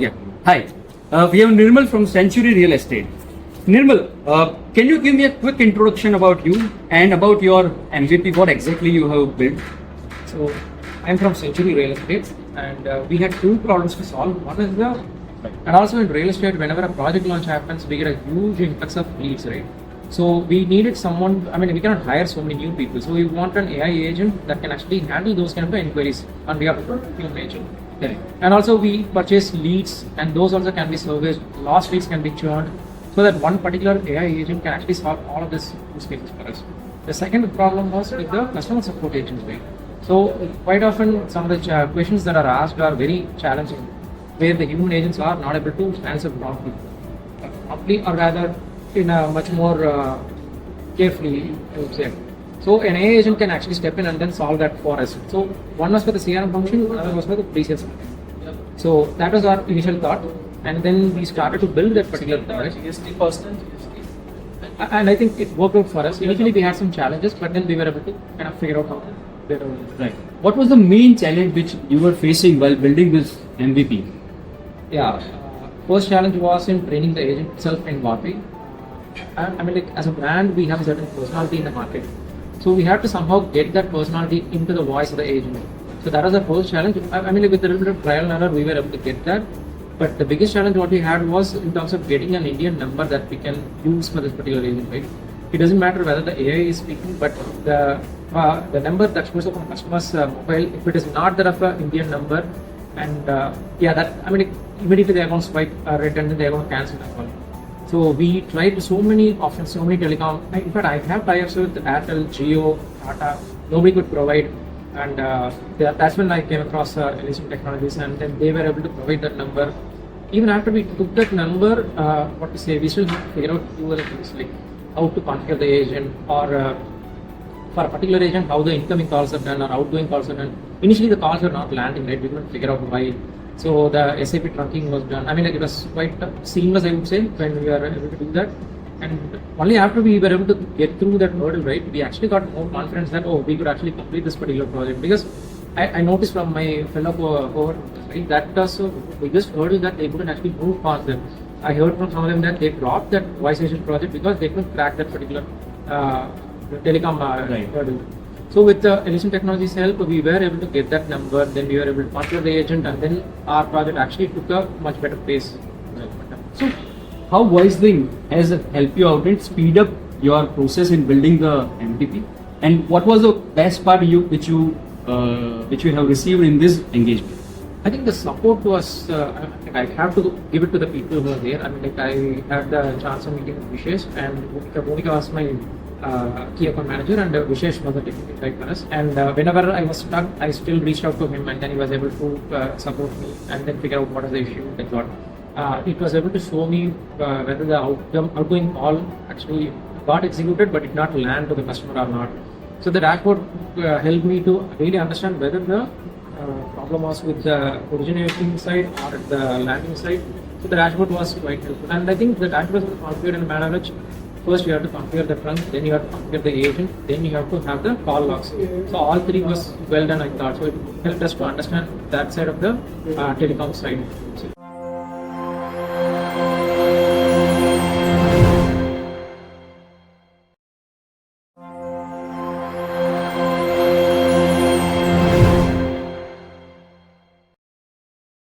Yeah. Hi. We have Nirmal from Century Real Estate. Nirmal, can you give me a quick introduction about you and about your MVP? What exactly you have built? So, I'm from Century Real Estate, and we had two problems to solve. One is and also in real estate, whenever a project launch happens, we get a huge influx of leads, right? So we needed someone. I mean, we cannot hire so many new people. So we want an AI agent that can actually handle those kind of inquiries on behalf of a human agent. Correct. And also we purchase leads, and those also can be serviced. Lost leads can be churned, so that one particular AI agent can actually solve all of this use cases for us. The second problem was with the customer support agents, right? So quite often some of the questions that are asked are very challenging, where the human agents are not able to answer promptly, or rather in a much more carefully, I would say. So an AI agent can actually step in and then solve that for us. So one was for the CRM function, another was for the pre-sales function. So that was our initial thought, and then we started to build that particular product. And I think it worked out for us. Initially we had some challenges, but then we were able to kind of figure out how to get over it. Right. What was the main challenge which you were facing while building this MVP? Yeah, first challenge was in training the agent itself in what way. I mean, like, as a brand, we have a certain personality in the market. So we had to somehow get that personality into the voice of the agent. So that was the first challenge. I mean, like, with a little bit of trial and error, we were able to get that. But the biggest challenge what we had was in terms of getting an Indian number that we can use for this particular agent, right? It doesn't matter whether the AI is speaking, but the number that shows up on customer's mobile, if it is not that of an Indian number, and that, I mean, immediately they are going to swipe red and then they are going to cancel that one. So we tried so many options, so many telecom. In fact, I have tie-ups with Airtel, Jio, Tata. Nobody could provide, and that's when I came across 𝐿𝐿 Technologies, and then they were able to provide that number. Even after we took that number, we still have to figure out few other things like how to configure the agent, or for a particular agent, how the incoming calls are done or outgoing calls are done. Initially, the calls were not landing, right? We couldn't figure out why. So the SAP trunking was done. I mean, like, it was quite seamless, I would say, when we were able to do that. And only after we were able to get through that hurdle, right, we actually got more confidence that, we could actually complete this particular project. Because I noticed from my fellow cohort, right, that was the biggest hurdle that they couldn't actually move past them. I heard from some of them that they dropped that voice agent project because they couldn't crack that particular telecom hurdle. So with the 𝐿𝐿 Technologies' help, we were able to get that number, then we were able to configure the agent, and then our project actually took a much better pace. So, how VoiceLink has helped you out and speed up your process in building the MVP? And what was the best part which you have received in this engagement? I think the support was, I have to give it to the people who are there. I mean, like, I had the chance of meeting with Vishesh, and Monika was my key account manager, and Vishesh was the technical guy for us. And whenever I was stuck, I still reached out to him, and then he was able to support me and then figure out what is the issue I got. It was able to show me whether the outgoing call actually got executed, but did not land to the customer or not. So the dashboard helped me to really understand whether the problem was with the originating side or at the landing side. So the dashboard was quite helpful, and I think the dashboard was configured in a manner which first you have to configure the trunk, then you have to configure the agent, then you have to have the call logs. So all three was well done, I thought. So it helped us to understand that side of the telecom side.